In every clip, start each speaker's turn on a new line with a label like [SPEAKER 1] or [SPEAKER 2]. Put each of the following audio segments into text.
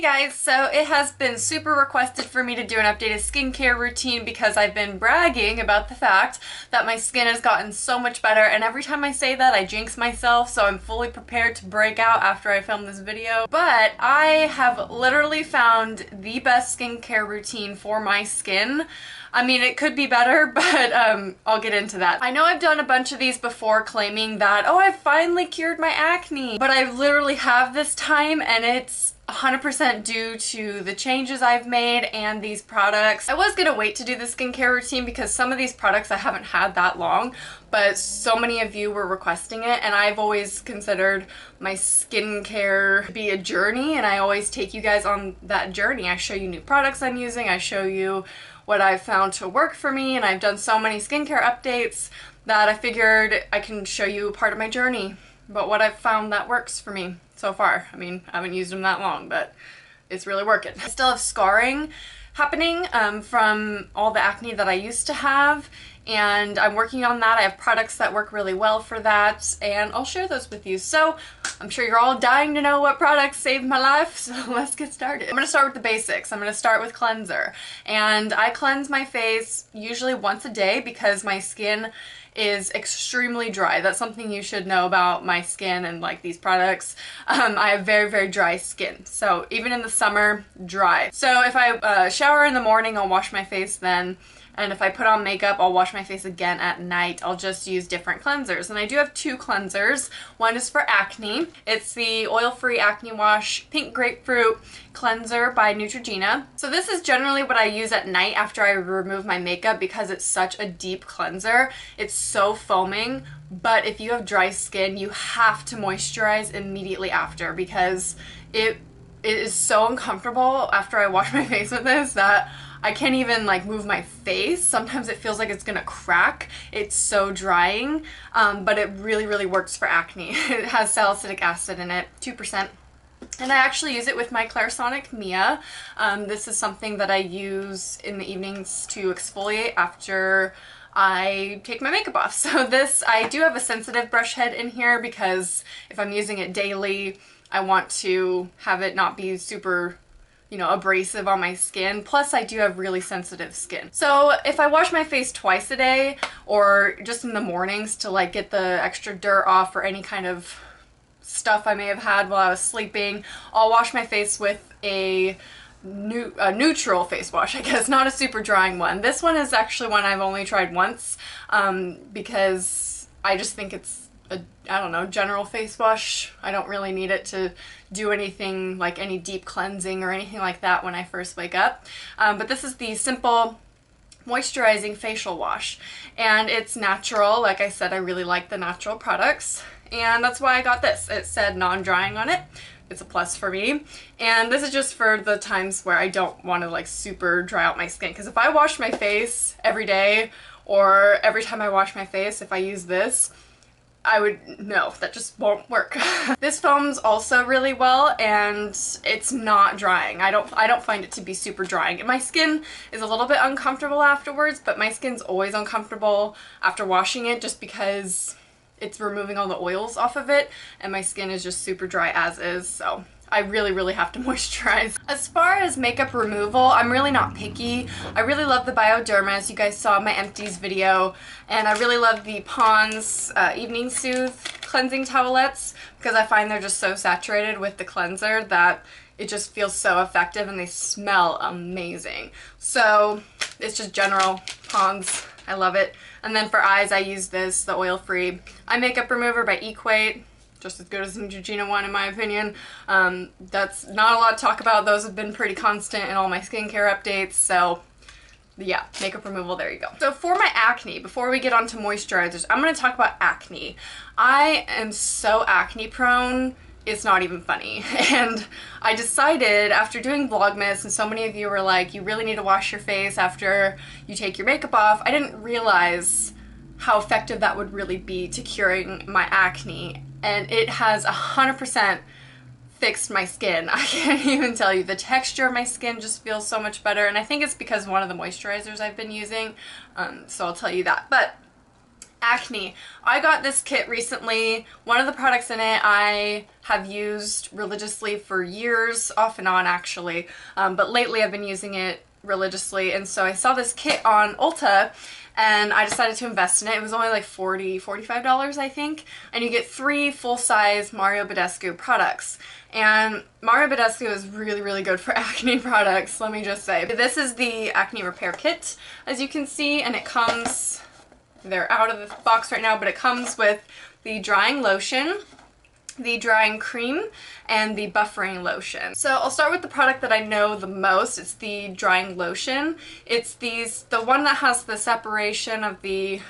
[SPEAKER 1] guys, so it has been super requested for me to do an updated skincare routine because I've been bragging about the fact that my skin has gotten so much better, and every time I say that I jinx myself, so I'm fully prepared to break out after I film this video. But I have literally found the best skincare routine for my skin. I mean, it could be better, but I'll get into that. I know I've done a bunch of these before claiming that, oh, I finally cured my acne, but I literally have this time, and it's 100% due to the changes I've made and these products. I was gonna wait to do the skincare routine because some of these products I haven't had that long, but so many of you were requesting it, and I've always considered my skincare to be a journey, and I always take you guys on that journey. I show you new products I'm using, I show you what I've found to work for me, and I've done so many skincare updates that I figured I can show you part of my journey, but what I've found that works for me so far. I mean, I haven't used them that long, but it's really working. I still have scarring happening from all the acne that I used to have, and I'm working on that. I have products that work really well for that, and I'll share those with you. So I'm sure you're all dying to know what products saved my life, so let's get started. I'm gonna start with the basics. I'm gonna start with cleanser, and I cleanse my face usually once a day because my skin is extremely dry. That's something you should know about my skin and like these products. I have very, very dry skin. So even in the summer, dry. So if I shower in the morning, I'll wash my face then. And if I put on makeup, I'll wash my face again at night. I'll just use different cleansers. And I do have two cleansers. One is for acne. It's the oil-free acne wash pink grapefruit cleanser by Neutrogena. So this is generally what I use at night after I remove my makeup because it's such a deep cleanser. It's so foaming, but if you have dry skin, you have to moisturize immediately after because it is so uncomfortable after I wash my face with this that I can't even like move my face. Sometimes it feels like it's gonna crack. It's so drying, but it really, really works for acne. It has salicylic acid in it, 2%. And I actually use it with my Clarisonic Mia. This is something that I use in the evenings to exfoliate after I take my makeup off. So this, I do have a sensitive brush head in here because if I'm using it daily, I want to have it not be super, you know, abrasive on my skin. Plus I do have really sensitive skin. So if I wash my face twice a day or just in the mornings to like get the extra dirt off or any kind of stuff I may have had while I was sleeping, I'll wash my face with a neutral face wash, I guess, not a super drying one. This one is actually one I've only tried once because I just think it's I don't know, general face wash. I don't really need it to do anything like any deep cleansing or anything like that when I first wake up. But this is the simple moisturizing facial wash, and it's natural. Like I said, I really like the natural products, and that's why I got this. It said non-drying on it. It's a plus for me, and this is just for the times where I don't want to like super dry out my skin, because if I wash my face every day or every time I wash my face, if I use this, no, that just won't work. This foams also really well, and it's not drying. I don't find it to be super drying. My skin is a little bit uncomfortable afterwards, but my skin's always uncomfortable after washing it just because it's removing all the oils off of it, and my skin is just super dry as is, so I really, really have to moisturize. As far as makeup removal, I'm really not picky. I really love the Bioderma, as you guys saw in my empties video, and I really love the Pond's Evening Soothe cleansing towelettes because I find they're just so saturated with the cleanser that it just feels so effective, and they smell amazing. So it's just general Pond's. I love it. And then for eyes, I use this, the oil-free eye makeup remover by Equate. Just as good as the Neutrogena one in my opinion. That's not a lot to talk about. Those have been pretty constant in all my skincare updates, so yeah, makeup removal, there you go. So for my acne, before we get on to moisturizers, I'm going to talk about acne. I am so acne prone, it's not even funny. And I decided after doing Vlogmas, and so many of you were like, you really need to wash your face after you take your makeup off, I didn't realize how effective that would really be to curing my acne. And it has 100% fixed my skin. I can't even tell you. The texture of my skin just feels so much better, and I think it's because of one of the moisturizers I've been using, so I'll tell you that. But Acne. I got this kit recently. One of the products in it I have used religiously for years, off and on actually, but lately I've been using it religiously, and so I saw this kit on Ulta and I decided to invest in it. It was only like $45 I think, and you get 3 full-size Mario Badescu products. And Mario Badescu is really good for acne products, let me just say. This is the acne repair kit, as you can see, and it comes, they're out of the box right now, but it comes with the drying lotion, the drying cream, and the buffering lotion. So I'll start with the product that I know the most. It's the drying lotion. It's the one that has the separation of the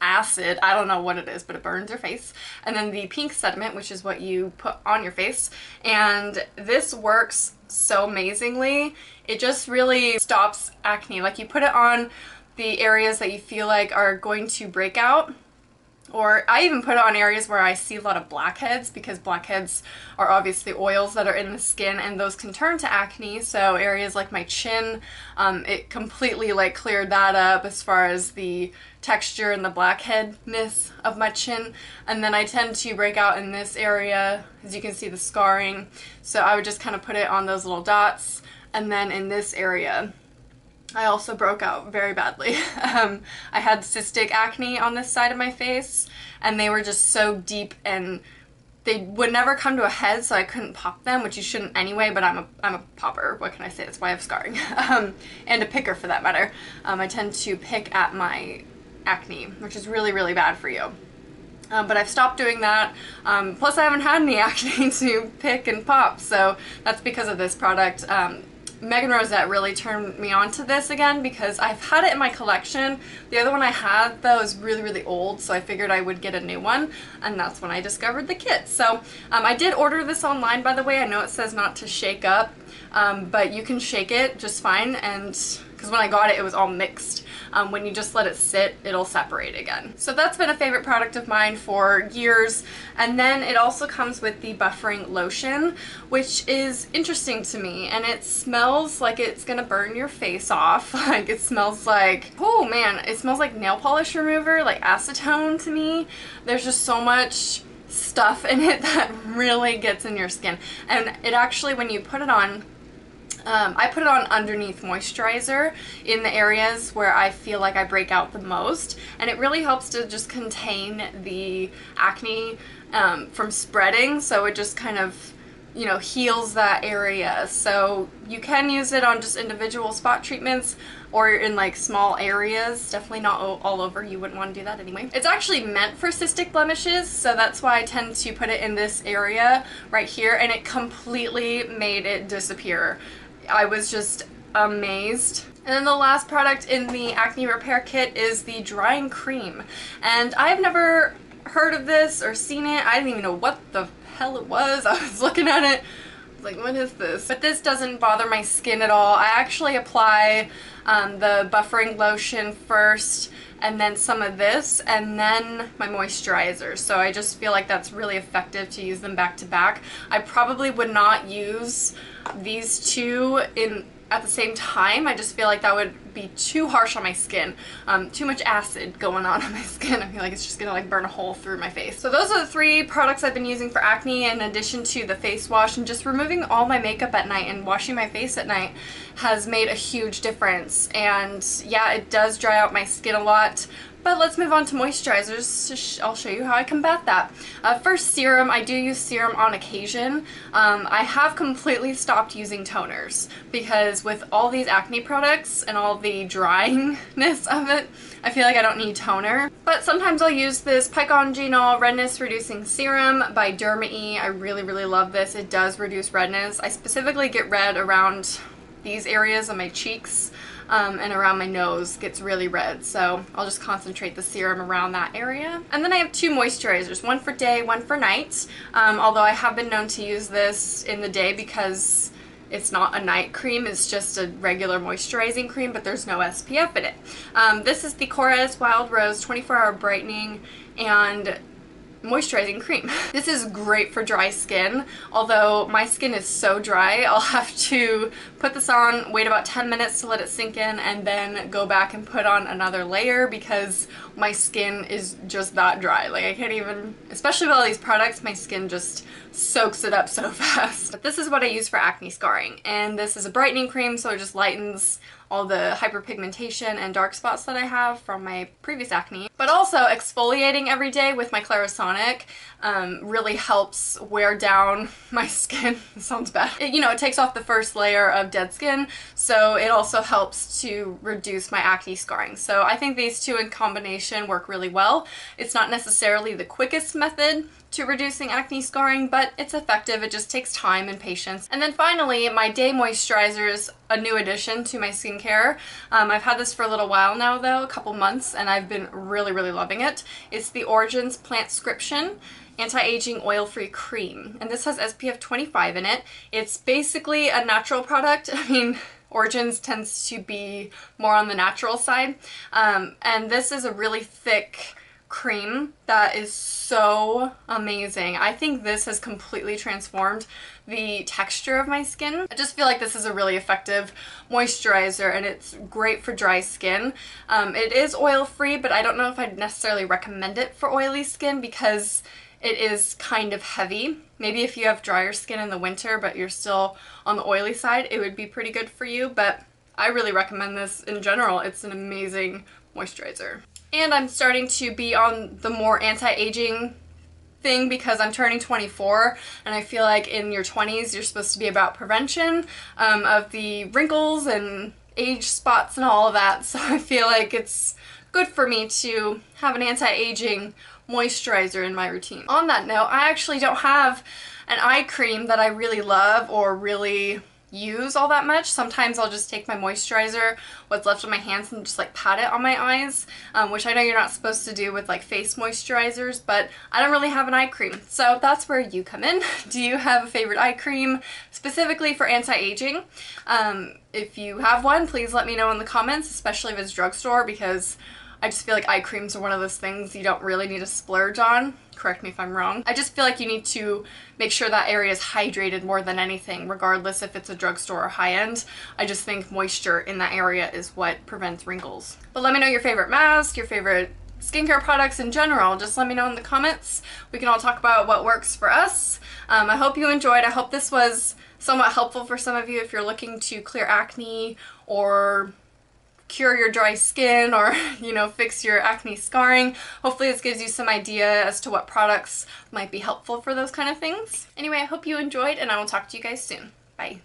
[SPEAKER 1] acid, I don't know what it is, but it burns your face, and then the pink sediment, which is what you put on your face. And this works so amazingly. It just really stops acne. Like, you put it on the areas that you feel like are going to break out, or I even put it on areas where I see a lot of blackheads, because blackheads are obviously oils that are in the skin and those can turn to acne. So areas like my chin, it completely like cleared that up as far as the texture and the blackheadness of my chin. And then I tend to break out in this area, as you can see the scarring. So I would just kind of put it on those little dots, and then in this area I also broke out very badly. I had cystic acne on this side of my face, and they were just so deep and they would never come to a head, so I couldn't pop them, which you shouldn't anyway, but I'm a popper. What can I say? That's why I have scarring. And a picker for that matter. I tend to pick at my acne, which is really bad for you. But I've stopped doing that. Plus I haven't had any acne to pick and pop, so that's because of this product. Megan Rosette really turned me on to this again, because I've had it in my collection. The other one I had though is really old, so I figured I would get a new one, and that's when I discovered the kit. So I did order this online, by the way. I know it says not to shake up, but you can shake it just fine, and because when I got it, it was all mixed. When you just let it sit, it'll separate again. So that's been a favorite product of mine for years. And then it also comes with the buffering lotion, which is interesting to me, and it smells like it's gonna burn your face off. Like, it smells like, oh man, it smells like nail polish remover, like acetone to me. There's just so much stuff in it that really gets in your skin. And it actually, when you put it on, I put it on underneath moisturizer in the areas where I feel like I break out the most, and it really helps to just contain the acne from spreading, so it just kind of, you know, heals that area. So you can use it on just individual spot treatments or in like small areas, definitely not all over. You wouldn't want to do that anyway. It's actually meant for cystic blemishes, so that's why I tend to put it in this area right here, and it completely made it disappear. I was just amazed. And then the last product in the acne repair kit is the drying cream, and I've never heard of this or seen it. I didn't even know what the hell it was. I was looking at it, I was like, what is this? But this doesn't bother my skin at all. I actually apply the buffering lotion first, and then some of this, and then my moisturizer. So I just feel like that's really effective to use them back to back. I probably would not use these two at the same time. I just feel like that would be too harsh on my skin. Too much acid going on my skin. I feel like it's just gonna like burn a hole through my face. So those are the 3 products I've been using for acne, in addition to the face wash, and just removing all my makeup at night and washing my face at night has made a huge difference. And yeah, it does dry out my skin a lot. But let's move on to moisturizers. I'll show you how I combat that. First, serum. I do use serum on occasion. I have completely stopped using toners, because with all these acne products and all the dryingness of it, I feel like I don't need toner. But sometimes I'll use this pycnogenol redness reducing serum by Derma. I really love this. It does reduce redness. I specifically get red around these areas on my cheeks, and around my nose gets really red, so I'll just concentrate the serum around that area. And then I have 2 moisturizers, one for day, one for night, although I have been known to use this in the day because it's not a night cream, it's just a regular moisturizing cream, but there's no SPF in it. This is the Korres Wild Rose 24-Hour Brightening, and moisturizing cream. This is great for dry skin, although my skin is so dry, I'll have to put this on, wait about 10 minutes to let it sink in, and then go back and put on another layer because my skin is just that dry. Like, I can't even, especially with all these products, my skin just soaks it up so fast. But this is what I use for acne scarring, and this is a brightening cream, so it just lightens all the hyperpigmentation and dark spots that I have from my previous acne. But also exfoliating every day with my Clarisonic really helps wear down my skin. It sounds bad. It takes off the first layer of dead skin, so it also helps to reduce my acne scarring. So I think these two in combination work really well. It's not necessarily the quickest method to reducing acne scarring, but it's effective. It just takes time and patience. And then finally, my day moisturizer is a new addition to my skincare. I've had this for a little while now though, a couple months, and I've been really loving it. It's the Orgins Plantscription Anti-Aging Oil-Free Cream, and this has SPF 25 in it. It's basically a natural product. I mean, Origins tends to be more on the natural side, and this is a really thick cream that is so amazing. I think this has completely transformed the texture of my skin. I just feel like this is a really effective moisturizer, and it's great for dry skin. It is oil-free, but I don't know if I'd necessarily recommend it for oily skin because it is kind of heavy. Maybe if you have drier skin in the winter but you're still on the oily side, it would be pretty good for you, but I really recommend this in general. It's an amazing moisturizer. And I'm starting to be on the more anti-aging thing because I'm turning 24, and I feel like in your 20s you're supposed to be about prevention of the wrinkles and age spots and all of that, so I feel like it's good for me to have an anti-aging moisturizer in my routine. On that note, I actually don't have an eye cream that I really love or really use all that much. Sometimes I'll just take my moisturizer, what's left on my hands, and just like pat it on my eyes, which I know you're not supposed to do with like face moisturizers, but I don't really have an eye cream. So that's where you come in. Do you have a favorite eye cream specifically for anti-aging? If you have one, please let me know in the comments, especially if it's drugstore, because I just feel like eye creams are one of those things you don't really need to splurge on. Correct me if I'm wrong. I just feel like you need to make sure that area is hydrated more than anything, regardless if it's a drugstore or high-end. I just think moisture in that area is what prevents wrinkles. But let me know your favorite mask, your favorite skincare products in general. Just let me know in the comments. We can all talk about what works for us. I hope you enjoyed. I hope this was somewhat helpful for some of you if you're looking to clear acne or cure your dry skin or, fix your acne scarring. Hopefully this gives you some idea as to what products might be helpful for those kind of things. Anyway, I hope you enjoyed, and I will talk to you guys soon. Bye.